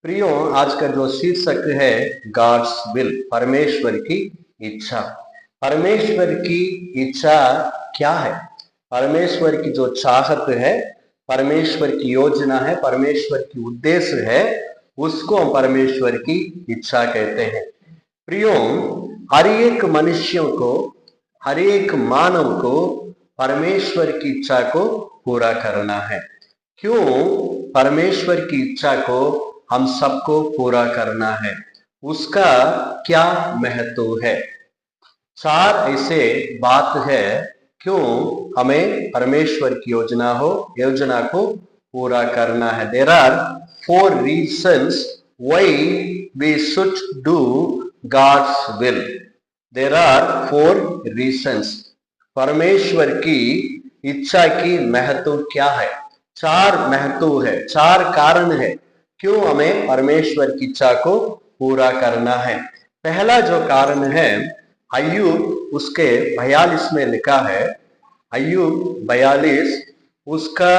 प्रियो, आज का जो शीर्षक है गॉड्स विल, परमेश्वर की इच्छा। परमेश्वर की इच्छा क्या है? परमेश्वर की जो चाहत है, परमेश्वर की योजना है, परमेश्वर की उद्देश्य है, उसको हम परमेश्वर की इच्छा कहते हैं। प्रियो, हर एक मनुष्यों को, हर एक मानव को परमेश्वर की इच्छा को पूरा करना है। क्यों परमेश्वर की इच्छा को हम सबको पूरा करना है? उसका क्या महत्व है? चार ऐसे बात है क्यों हमें परमेश्वर की योजना को पूरा करना है। There are 4 reasons why we should do God's will. There are 4 reasons. परमेश्वर की इच्छा की महत्व क्या है? चार महत्व है, चार कारण है क्यों हमें परमेश्वर की इच्छा को पूरा करना है। पहला जो कारण है, अय्यूब उसके 42 में लिखा है, अय्यूब 42 उसका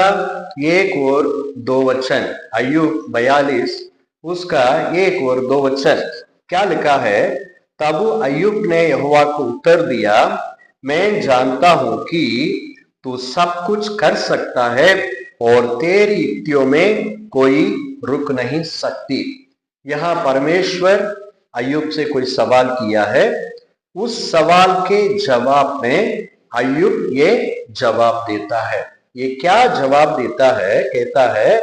1 और 2 वचन, अय्यूब 42 उसका 1 और 2 वचन क्या लिखा है? तब अय्यूब ने यहोवा को उत्तर दिया, मैं जानता हूं कि तू सब कुछ कर सकता है और तेरी युक्तियों में कोई रुक नहीं सकती। यहां परमेश्वर अय्यूब से कोई सवाल किया है, उस सवाल के जवाब में अय्यूब ये जवाब देता है। ये क्या जवाब देता है? कहता है,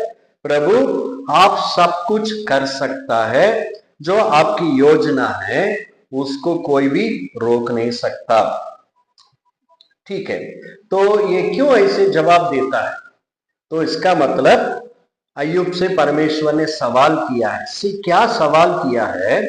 प्रभु आप सब कुछ कर सकता है, जो आपकी योजना है उसको कोई भी रोक नहीं सकता। ठीक है, तो ये क्यों ऐसे जवाब देता है? तो इसका मतलब अय्यूब से परमेश्वर ने सवाल किया है। क्या सवाल किया है?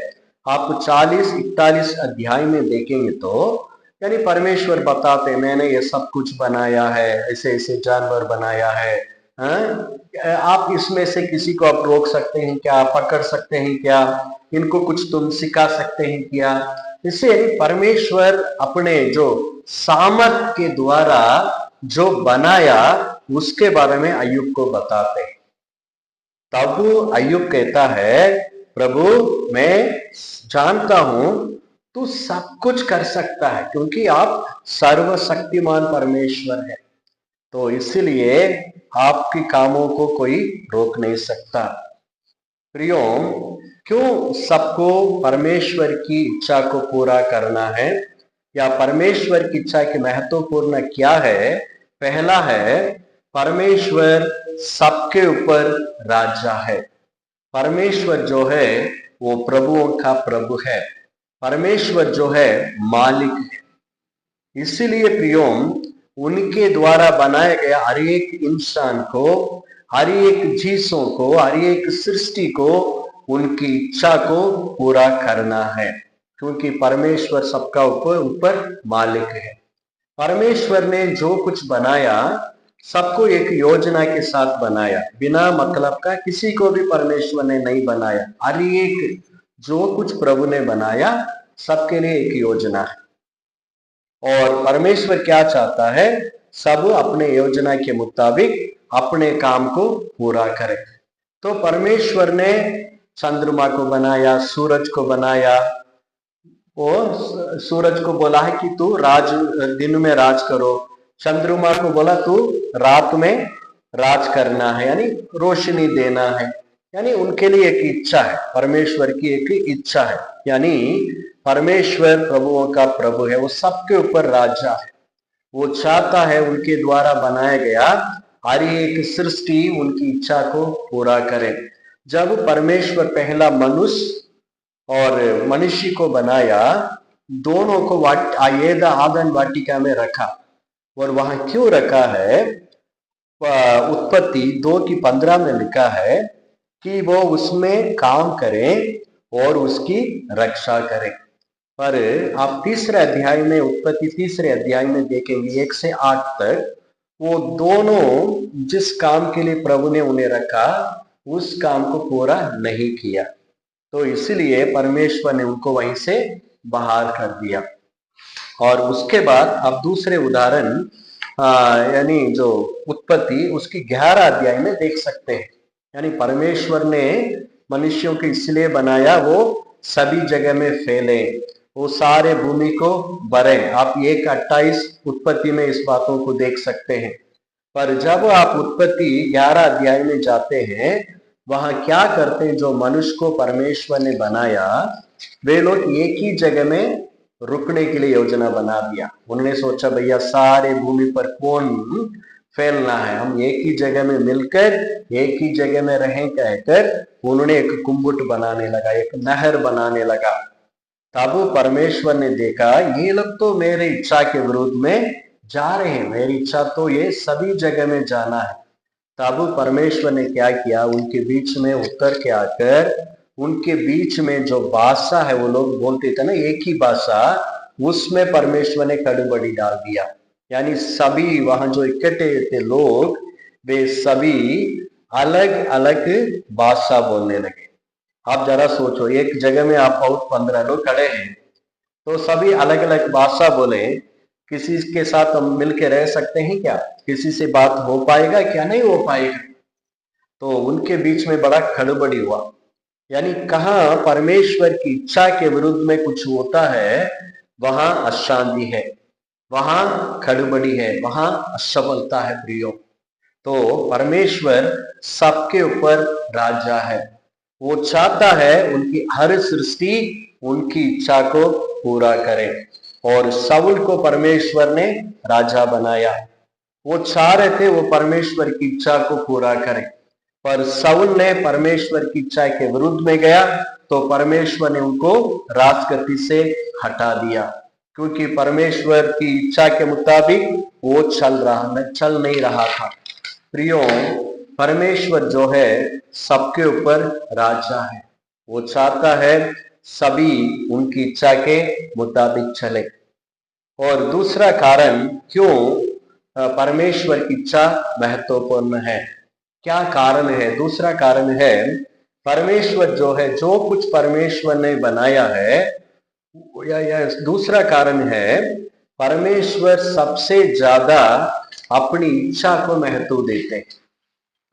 आप 40-41 अध्याय में देखेंगे तो यानी परमेश्वर बताते, मैंने ये सब कुछ बनाया है, ऐसे ऐसे जानवर बनाया है, आप इसमें से किसी को आप रोक सकते हैं क्या? पकड़ सकते हैं क्या? इनको कुछ तुम सिखा सकते हैं क्या? इससे परमेश्वर अपने जो सामर्थ के द्वारा जो बनाया उसके बारे में अय्यूब को बताते हैं। तब अय्यूब कहता है, प्रभु मैं जानता हूं तू सब कुछ कर सकता है, क्योंकि आप सर्वशक्तिमान परमेश्वर है, तो इसलिए आपके कामों को कोई रोक नहीं सकता। प्रियो, क्यों सबको परमेश्वर की इच्छा को पूरा करना है, या परमेश्वर की इच्छा की महत्वपूर्ण क्या है? पहला है, परमेश्वर सबके ऊपर राजा है। परमेश्वर जो है वो प्रभुओं का प्रभु है, परमेश्वर जो है मालिक है। इसीलिए प्रियो, उनके द्वारा बनाया गया हर एक इंसान को, हर एक चीजों को, हर एक सृष्टि को उनकी इच्छा को पूरा करना है, क्योंकि परमेश्वर सबका ऊपर मालिक है। परमेश्वर ने जो कुछ बनाया सबको एक योजना के साथ बनाया, बिना मतलब का किसी को भी परमेश्वर ने नहीं बनाया। हर एक जो कुछ प्रभु ने बनाया सबके लिए एक योजना है, और परमेश्वर क्या चाहता है? सब अपने योजना के मुताबिक अपने काम को पूरा करें। तो परमेश्वर ने चंद्रमा को बनाया, सूरज को बनाया, और सूरज को बोला है कि तू दिन में राज करो, चंद्रमा को बोला तू रात में राज करना है, यानी रोशनी देना है। यानी उनके लिए एक इच्छा है, परमेश्वर की एक इच्छा है। यानी परमेश्वर प्रभुओं का प्रभु है, वो सबके ऊपर राजा है। वो चाहता है उनके द्वारा बनाया गया हर एक सृष्टि उनकी इच्छा को पूरा करे। जब परमेश्वर पहला मनुष्य और मनुष्य को बनाया, दोनों को आदन वाटिका में रखा, और वहां क्यों रखा है? उत्पत्ति 2:15 में लिखा है कि वो उसमें काम करें और उसकी रक्षा करें। पर आप तीसरे अध्याय में, उत्पत्ति तीसरे अध्याय में देखेंगे 1 से 8 तक, वो दोनों जिस काम के लिए प्रभु ने उन्हें रखा उस काम को पूरा नहीं किया, तो इसलिए परमेश्वर ने उनको वहीं से बाहर कर दिया। और उसके बाद आप दूसरे उदाहरण यानी जो उत्पत्ति उसकी 11 अध्याय में देख सकते हैं। यानी परमेश्वर ने मनुष्यों को इसलिए बनाया वो सभी जगह में फैले, वो सारे भूमि को भरे। आप 1:28 उत्पत्ति में इस बातों को देख सकते हैं। पर जब आप उत्पत्ति 11 अध्याय में जाते हैं, वहां क्या करते हैं? जो मनुष्य को परमेश्वर ने बनाया, वे लोग एक ही जगह में रुकने के लिए योजना बना दिया। उन्होंने सोचा भैया सारे भूमि पर कौन फैलना है, हम एक ही जगह में मिलकर एक ही जगह में रहें कहकर उन्होंने एक कुंभुट बनाने लगा, एक नहर बनाने लगा। तब परमेश्वर ने देखा ये लोग तो मेरे इच्छा के विरुद्ध में जा रहे हैं, मेरी इच्छा तो ये सभी जगह में जाना है। तब परमेश्वर ने क्या किया? उनके बीच में उतर के आकर उनके बीच में जो भाषा है, वो लोग बोलते थे ना एक ही भाषा, उसमें परमेश्वर ने खड़बड़ी डाल दिया। यानी सभी वहां जो इकट्ठे थे लोग, वे सभी अलग अलग भाषा बोलने लगे। आप जरा सोचो, एक जगह में आप और 15 लोग खड़े हैं, तो सभी अलग अलग भाषा बोले, किसी के साथ हम मिलकर रह सकते हैं क्या? किसी से बात हो पाएगा क्या? नहीं हो पाएगा। तो उनके बीच में बड़ा खड़बड़ी हुआ। यानी कहाँ परमेश्वर की इच्छा के विरुद्ध में कुछ होता है, वहां अशांति है, वहां खड़बड़ी है, वहां असफलता है प्रियो। तो परमेश्वर सबके ऊपर राजा है, वो चाहता है उनकी हर सृष्टि उनकी इच्छा को पूरा करे। और शाऊल को परमेश्वर ने राजा बनाया, वो चाह रहे थे वो परमेश्वर की इच्छा को पूरा करे, पर शाऊल ने परमेश्वर की इच्छा के विरुद्ध में गया, तो परमेश्वर ने उनको राजगद्दी से हटा दिया, क्योंकि परमेश्वर की इच्छा के मुताबिक वो चल नहीं रहा था। प्रियो, परमेश्वर जो है सबके ऊपर राजा है, वो चाहता है सभी उनकी इच्छा के मुताबिक चले। और दूसरा कारण क्यों परमेश्वर की इच्छा महत्वपूर्ण है, क्या कारण है? दूसरा कारण है परमेश्वर जो है, जो कुछ परमेश्वर ने बनाया है, या दूसरा कारण है परमेश्वर सबसे ज्यादा अपनी इच्छा को महत्व देते हैं।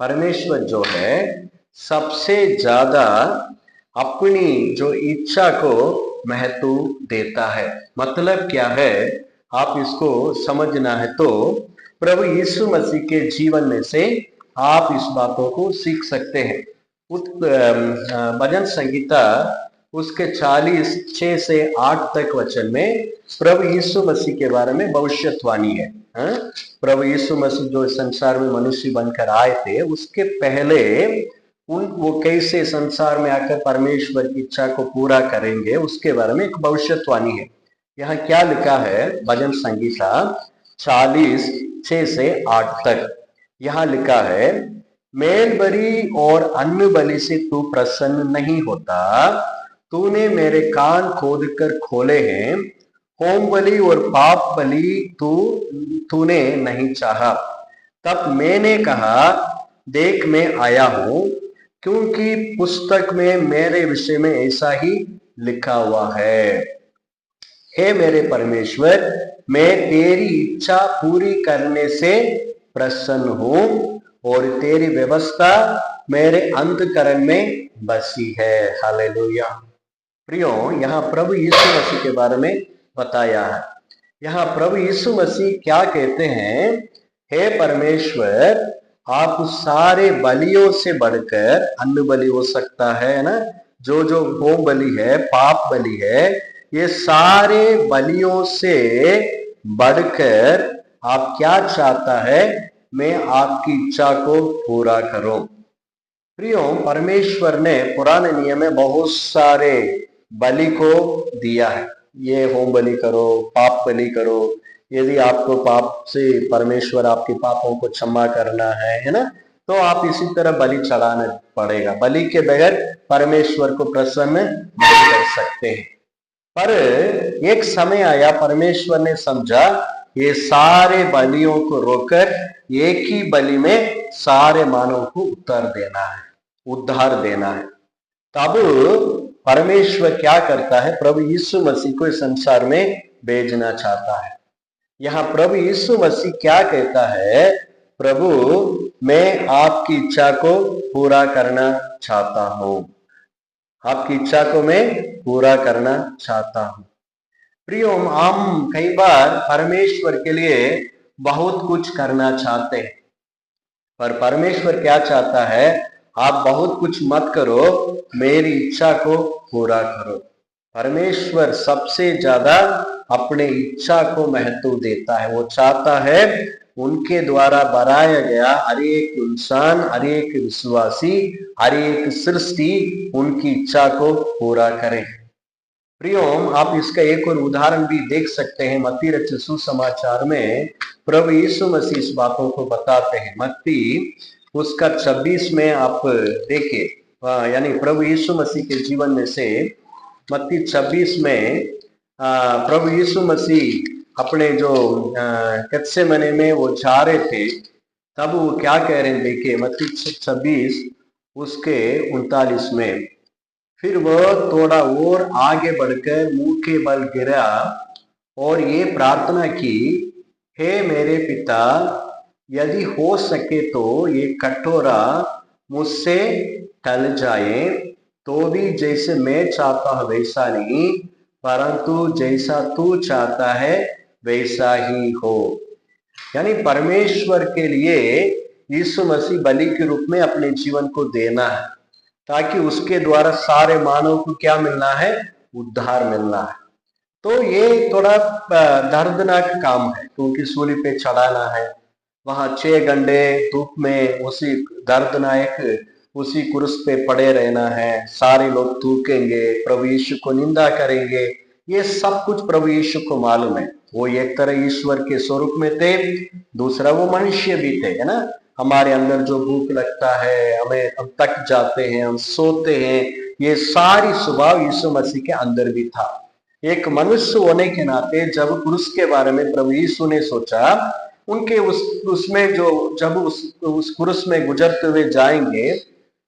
परमेश्वर जो है सबसे ज्यादा अपनी जो इच्छा को महत्व देता है। मतलब क्या है, आप इसको समझना है तो प्रभु यीशु मसीह के जीवन में से आप इस बातों को सीख सकते हैं। भजन संगीता उसके 46 से 8 तक वचन में प्रभु यीशु मसीह के बारे में भविष्यवाणी है। प्रभु यीशु मसीह जो संसार में मनुष्य बनकर आए थे, उसके पहले वो कैसे संसार में आकर परमेश्वर की इच्छा को पूरा करेंगे, उसके बारे में एक भविष्यवाणी है। यहाँ क्या लिखा है? भजन संगीता 46:6 से 8 तक यहाँ लिखा है, मेल बलि और अन्न बलि से तू प्रसन्न नहीं होता, तूने मेरे कान खोद कर खोले हैं, होम बलि और पाप बलि तूने नहीं चाहा। तब मैंने कहा देख मैं आया हूं, क्योंकि पुस्तक में मेरे विषय में ऐसा ही लिखा हुआ है। हे मेरे परमेश्वर, मैं तेरी इच्छा पूरी करने से प्रसन्न हूं और तेरी व्यवस्था मेरे अंतःकरण में बसी है। हालेलुया। प्रियो, यहाँ प्रभु यीशु मसीह के बारे में बताया है। यहाँ प्रभु यीशु मसीह क्या कहते हैं? हे परमेश्वर, आप सारे बलियों से बढ़कर, अन्न बलि हो सकता है ना, जो होम बलि है, पाप बलि है, ये सारे बलियों से बढ़कर आप क्या चाहता है? मैं आपकी इच्छा को पूरा करूं। प्रियो, परमेश्वर ने पुराने नियम में बहुत सारे बलि को दिया है, ये होम बलि करो, पाप बलि करो, यदि आपको पाप से परमेश्वर आपके पापों को क्षमा करना है ना, तो आप इसी तरह बलि चढ़ाना पड़ेगा। बलि के बगैर परमेश्वर को प्रसन्न नहीं कर सकते हैं। पर एक समय आया, परमेश्वर ने समझा ये सारे बलियों को रोककर एक ही बलि में सारे मानव को उद्धार देना है। तब परमेश्वर क्या करता है? प्रभु यीशु मसीह को इस संसार में भेजना चाहता है। यहाँ प्रभु यीशु मसीह क्या कहता है? प्रभु, मैं आपकी इच्छा को पूरा करना चाहता हूं। आपकी इच्छा को मैं पूरा करना चाहता हूँ। प्रियो, हम कई बार परमेश्वर के लिए बहुत कुछ करना चाहते हैं, पर परमेश्वर क्या चाहता है? आप बहुत कुछ मत करो, मेरी इच्छा को पूरा करो। परमेश्वर सबसे ज्यादा अपने इच्छा को महत्व देता है। वो चाहता है उनके द्वारा बनाया गया हर एक इंसान, हर एक विश्वासी, हर एक सृष्टि उनकी इच्छा को पूरा करे। प्रियोम, आप इसका एक और उदाहरण भी देख सकते हैं। मत्ती रचित सुसमाचार में प्रभु यीशु मसीह इस बातों को बताते हैं। मत्ती उसका 26 में आप देखिए, यानी प्रभु यीशु मसीह के जीवन में से मत्ती 26 में प्रभु यीशु मसीह अपने जो गत्सेमने में वो जा रहे थे, तब वो क्या कह रहे हैं? देखिए मत्ती 26 उसके 39 में, फिर वह थोड़ा और आगे बढ़कर मुंह के बल गिरा और ये प्रार्थना की, हे मेरे पिता, यदि हो सके तो ये कटोरा मुझसे टल जाए, तो भी जैसे मैं चाहता हूं वैसा नहीं, परंतु जैसा तू चाहता है वैसा ही हो। यानी परमेश्वर के लिए यीशु मसीह बलि के रूप में अपने जीवन को देना है, ताकि उसके द्वारा सारे मानव को क्या मिलना है? उद्धार मिलना है। तो ये थोड़ा दर्दनाक काम है, क्योंकि सूली पे चढ़ाना है, वहां 6 घंटे धूप में उसी दर्दनाक उसी क्रूस पे पड़े रहना है। सारे लोग थूकेंगे, प्रभु यीशु को निंदा करेंगे। ये सब कुछ प्रभु यीशु को मालूम है। वो एक तरह ईश्वर के स्वरूप में थे, दूसरा वो मनुष्य भी थे, है ना। हमारे अंदर जो भूख लगता है, हम थक जाते हैं, हम सोते हैं, ये सारी स्वभाव यीशु मसीह के अंदर भी था। एक मनुष्य होने के नाते जब क्रूस के बारे में प्रभु यीशु ने सोचा, उनके उसमें जो जब उस क्रूस में गुजरते हुए जाएंगे,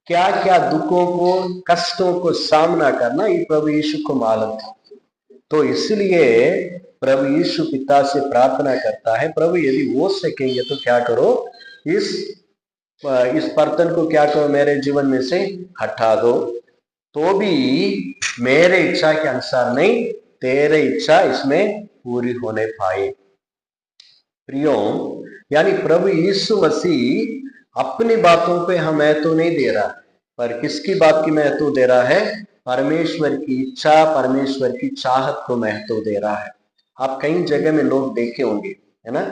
क्या क्या दुखों को, कष्टों को सामना करना, ये प्रभु यीशु को मालूम था। तो इसलिए प्रभु यीशु पिता से प्रार्थना करता है, प्रभु यदि हो सकेंगे तो क्या करो, इस बर्तन को क्या करो, मेरे जीवन में से हटा दो, तो भी मेरे इच्छा के अनुसार नहीं, तेरे इच्छा इसमें पूरी होने पाए। प्रियो, यानी प्रभु यीशु मसीह अपनी बातों पे हम महत्व नहीं दे रहा, पर किसकी बात की महत्व दे रहा है? परमेश्वर की इच्छा, परमेश्वर की चाहत को महत्व दे रहा है। आप कई जगह में लोग देखे होंगे, है ना,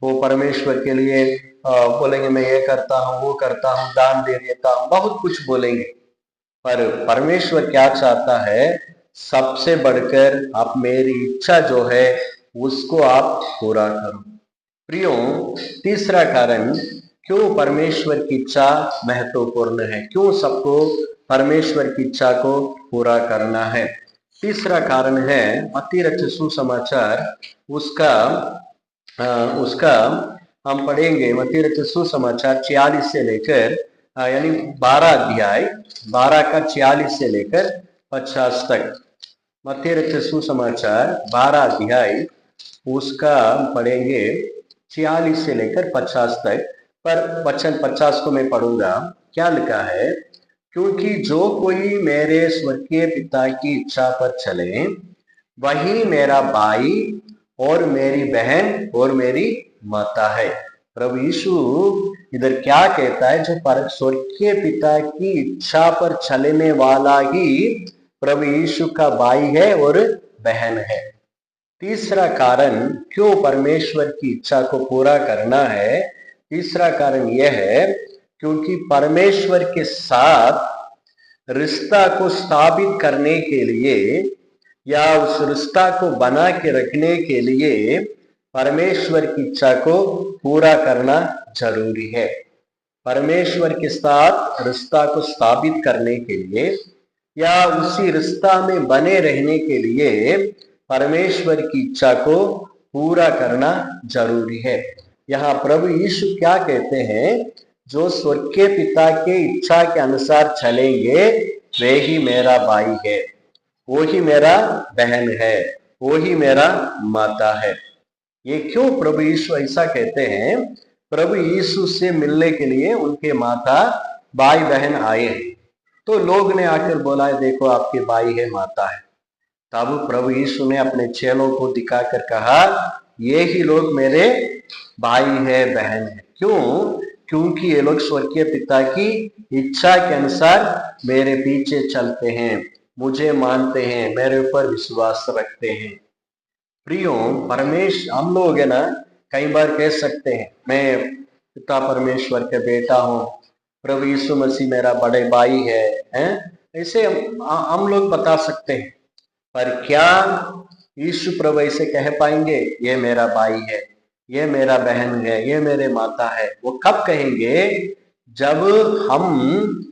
वो परमेश्वर के लिए बोलेंगे मैं ये करता हूँ, वो करता हूँ, दान दे देता हूँ, बहुत कुछ बोलेंगे, पर परमेश्वर क्या चाहता है? सबसे बढ़कर आप मेरी इच्छा जो है उसको आप पूरा करो। प्रियो, तीसरा कारण क्यों परमेश्वर की इच्छा महत्वपूर्ण है, क्यों सबको परमेश्वर की इच्छा को पूरा करना है? तीसरा कारण है मत्ती रचित सुसमाचार उसका हम पढ़ेंगे। मत्ती रचित सुसमाचार 46 से लेकर यानी 12 अध्याय 12 का 46 से लेकर 50 तक। मत्ती रचित सुसमाचार 12 अध्याय उसका पढ़ेंगे 46 से लेकर 50 तक, पर वचन 50 को मैं पढ़ूंगा। क्या लिखा है? क्योंकि जो कोई मेरे स्वर्गीय पिता की इच्छा पर चले, वही मेरा भाई और मेरी बहन और मेरी माता है। प्रभु यीशु इधर क्या कहता है? जो स्वर्गीय पिता की इच्छा पर चलने वाला ही प्रभु यीशु का भाई है और बहन है। तीसरा कारण क्यों परमेश्वर की इच्छा को पूरा करना है? तीसरा कारण यह है क्योंकि परमेश्वर के साथ रिश्ता को स्थापित करने के लिए या उस रिश्ता को बना के रखने के लिए परमेश्वर की इच्छा को पूरा करना जरूरी है। परमेश्वर के साथ रिश्ता को स्थापित करने के लिए या उसी रिश्ता में बने रहने के लिए परमेश्वर की इच्छा को पूरा करना जरूरी है। यहाँ प्रभु यीशु क्या कहते हैं? जो स्वर्ग के पिता के इच्छा के अनुसार चलेंगे वे ही मेरा भाई है, वो ही मेरा बहन है, वो ही मेरा माता है। ये क्यों प्रभु यीशु ऐसा कहते हैं? प्रभु यीशु से मिलने के लिए उनके माता भाई बहन आए हैं, तो लोग ने आकर बोला, देखो आपके भाई है, माता है। तब प्रभु यीशु ने अपने चेलों को दिखाकर कहा, ये ही लोग मेरे भाई है, बहन है। क्यों? क्योंकि ये लोग स्वर्गीय पिता की इच्छा के अनुसार मेरे पीछे चलते हैं, मुझे मानते हैं, मेरे ऊपर विश्वास रखते हैं। प्रियो, हम लोग है ना, कई बार कह सकते हैं मैं पिता परमेश्वर के बेटा हूँ, प्रभु यीशु मसीह मेरा बड़े भाई है, ऐसे हम लोग बता सकते हैं। पर क्या यीशु प्रभु ऐसे कह पाएंगे, ये मेरा भाई है, ये मेरा बहन है, ये मेरे माता है? वो कब कहेंगे? जब हम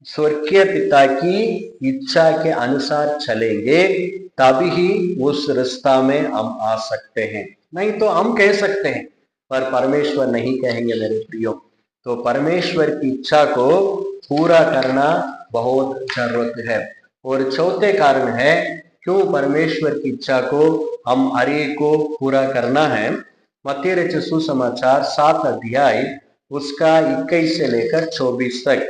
स्वर्गीय पिता की इच्छा के अनुसार चलेंगे, तभी ही उस रास्ता में हम आ सकते हैं। नहीं तो हम कह सकते हैं, पर परमेश्वर नहीं कहेंगे मेरे प्रियो। तो परमेश्वर की इच्छा को पूरा करना बहुत जरूरत है। और चौथे कारण है क्यों परमेश्वर की इच्छा को हम हर एक को पूरा करना है। मत्ती रचित सुसमाचार 7 अध्याय उसका 21 से लेकर 24 तक।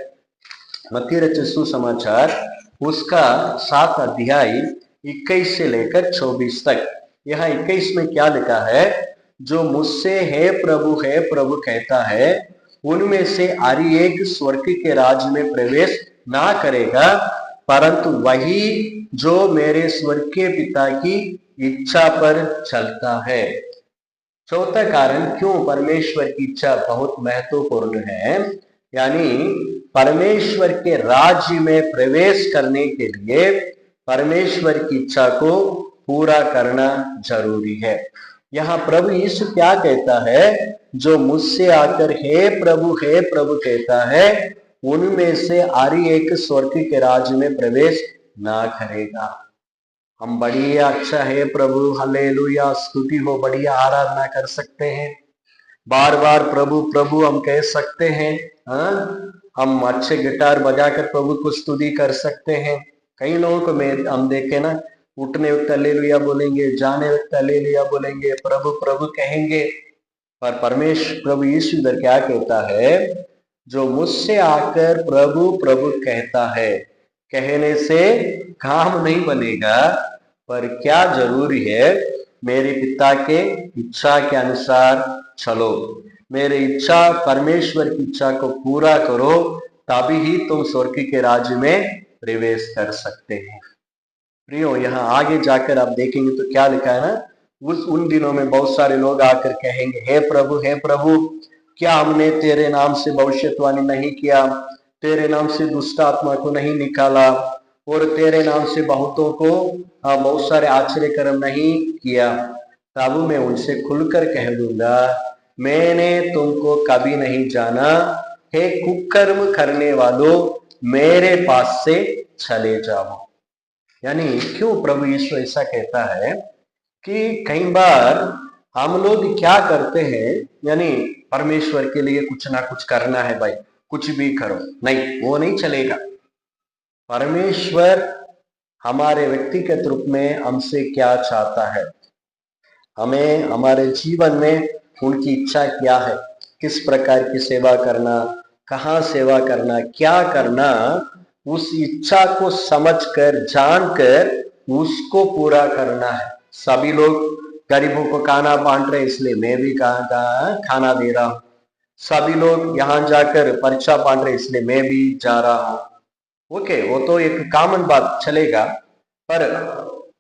मत्ती रचित सुसमाचार उसका 7 अध्याय 21 से लेकर 24 तक। यहाँ 21 में क्या लिखा है? जो मुझसे हे प्रभु कहता है, उनमें से हर एक स्वर्ग के राज्य में प्रवेश ना करेगा, परंतु वही जो मेरे स्वर्गीय पिता की इच्छा पर चलता है। चौथा कारण क्यों परमेश्वर की इच्छा बहुत महत्वपूर्ण है, यानी परमेश्वर के राज्य में प्रवेश करने के लिए परमेश्वर की इच्छा को पूरा करना जरूरी है। यहाँ प्रभु यीशु क्या कहता है? जो मुझसे आकर हे प्रभु कहता है, उनमें से हर एक स्वर्ग के राज्य में प्रवेश ना करेगा। हम बढ़िया अच्छा है प्रभु, हालेलुया, स्तुति हो, बढ़िया आराधना कर सकते हैं, बार बार प्रभु प्रभु हम कह सकते हैं। हम अच्छे गिटार बजाकर प्रभु को स्तुति कर सकते हैं। कई लोगों को हम देखे ना, उठने वक्त हालेलुया बोलेंगे, जाने वक्त हालेलुया बोलेंगे, प्रभु प्रभु कहेंगे। पर परमेश्वर प्रभु यीशु इधर क्या कहता है? जो मुझसे आकर प्रभु प्रभु कहता है, कहने से काम नहीं बनेगा, पर क्या जरूरी है? मेरे पिता के इच्छा के अनुसार चलो, मेरी इच्छा परमेश्वर की इच्छा को पूरा करो, तभी ही तुम स्वर्ग के राज्य में प्रवेश कर सकते हैं। प्रियो, यहाँ आगे जाकर आप देखेंगे तो क्या लिखा है ना, उन दिनों में बहुत सारे लोग आकर कहेंगे, हे प्रभु क्या हमने तेरे नाम से भविष्यवाणी नहीं किया, तेरे नाम से दुष्ट आत्मा को नहीं निकाला, और तेरे नाम से बहुतों को बहुत सारे आश्चर्य कर्म नहीं किया? तब मैं उनसे खुलकर कह दूंगा, मैंने तुमको कभी नहीं जाना, हे कुकर्म करने वालों, मेरे पास से चले जाओ। यानी क्यों प्रभु यीशु ऐसा कहता है कि कई बार हम लोग क्या करते हैं, यानी परमेश्वर के लिए कुछ ना कुछ करना है, भाई कुछ भी करो, नहीं वो नहीं चलेगा। परमेश्वर हमारे व्यक्तिगत रूप में हमसे क्या चाहता है, हमें हमारे जीवन में उनकी इच्छा क्या है, किस प्रकार की सेवा करना, कहाँ सेवा करना, क्या करना, उस इच्छा को समझकर जानकर उसको पूरा करना है। सभी लोग गरीबों को खाना बांट रहे, इसलिए मैं भी खाना दे रहा हूँ। सभी लोग यहाँ जाकर परीक्षा बांट रहे, इसलिए मैं भी जा रहा हूँ। ओके, वो तो एक कॉमन बात चलेगा, पर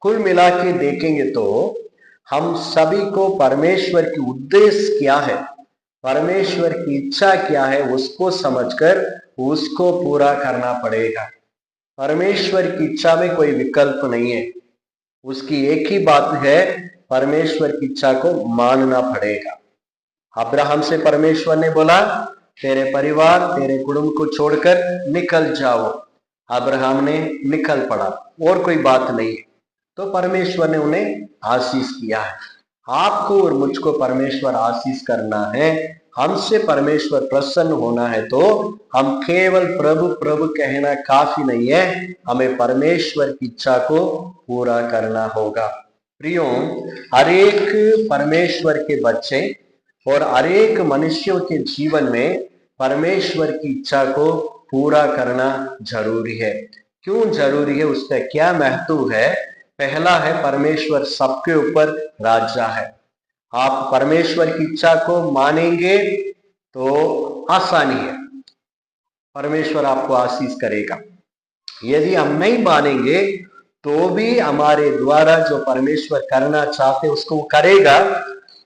कुल मिला के देखेंगे तो हम सभी को परमेश्वर की उद्देश्य क्या है, परमेश्वर की इच्छा क्या है, उसको समझकर उसको पूरा करना पड़ेगा। परमेश्वर की इच्छा में कोई विकल्प नहीं है, उसकी एक ही बात है, परमेश्वर की इच्छा को मानना पड़ेगा। अब्राहम से परमेश्वर ने बोला, तेरे परिवार तेरे कुटुंब को छोड़कर निकल जाओ। अब्राहम ने निकल पड़ा, और कोई बात नहीं है। तो परमेश्वर ने उन्हें आशीष किया है। आपको और मुझको परमेश्वर आशीष करना है, हमसे परमेश्वर प्रसन्न होना है, तो हम केवल प्रभु प्रभु कहना काफी नहीं है, हमें परमेश्वर की इच्छा को पूरा करना होगा। प्रियो, हर एक परमेश्वर के बच्चे और हर एक मनुष्यों के जीवन में परमेश्वर की इच्छा को पूरा करना जरूरी है। क्यों जरूरी है, उसका क्या महत्व है? पहला है, परमेश्वर सबके ऊपर राजा है। आप परमेश्वर की इच्छा को मानेंगे तो आसानी है, परमेश्वर आपको आशीष करेगा। यदि हम नहीं मानेंगे तो भी हमारे द्वारा जो परमेश्वर करना चाहते उसको वो करेगा,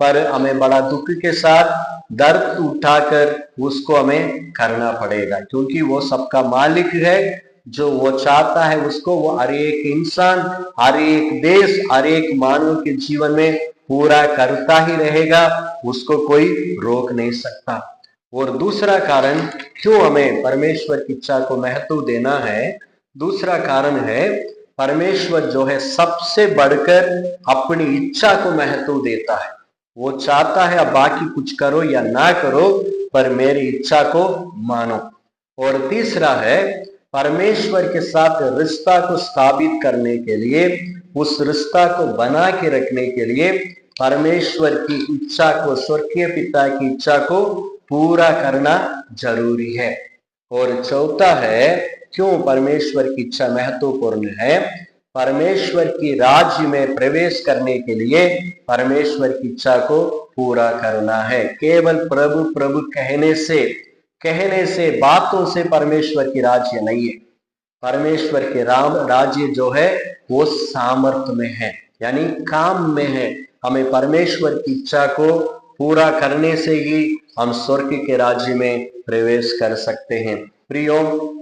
पर हमें बड़ा दुख के साथ दर्द उठाकर उसको हमें करना पड़ेगा, क्योंकि वो सबका मालिक है। जो वो चाहता है उसको वो हर एक इंसान, हर एक देश, हर एक मानव के जीवन में पूरा करता ही रहेगा, उसको कोई रोक नहीं सकता। और दूसरा कारण क्यों हमें परमेश्वर की इच्छा को महत्व देना है, दूसरा कारण है, परमेश्वर जो है सबसे बढ़कर अपनी इच्छा को महत्व देता है। वो चाहता है अब बाकी कुछ करो या ना करो, पर मेरी इच्छा को मानो। और तीसरा है, परमेश्वर के साथ रिश्ता को स्थापित करने के लिए, उस रिश्ता को बना के रखने के लिए परमेश्वर की इच्छा को, स्वर्गीय पिता की इच्छा को पूरा करना जरूरी है। और चौथा है, क्यों परमेश्वर की इच्छा महत्वपूर्ण है? परमेश्वर की राज्य में प्रवेश करने के लिए परमेश्वर की इच्छा को पूरा करना है। केवल प्रभु प्रभु कहने से, बातों से परमेश्वर की राज्य नहीं है। परमेश्वर के राज्य जो है वो सामर्थ्य में है, यानी काम में है। हमें परमेश्वर की इच्छा को पूरा करने से ही हम स्वर्ग के राज्य में प्रवेश कर सकते हैं। प्रियो,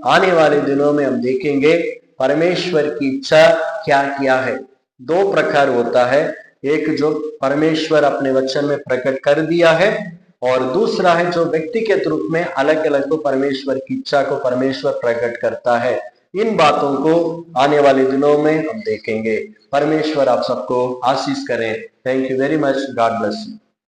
आने वाले दिनों में हम देखेंगे परमेश्वर की इच्छा क्या क्या है। दो प्रकार होता है, एक जो परमेश्वर अपने वचन में प्रकट कर दिया है, और दूसरा है जो व्यक्तिगत रूप में अलग अलग को परमेश्वर की इच्छा को परमेश्वर प्रकट करता है। इन बातों को आने वाले दिनों में हम देखेंगे। परमेश्वर आप सबको आशीष करें। Thank you very much. God bless you.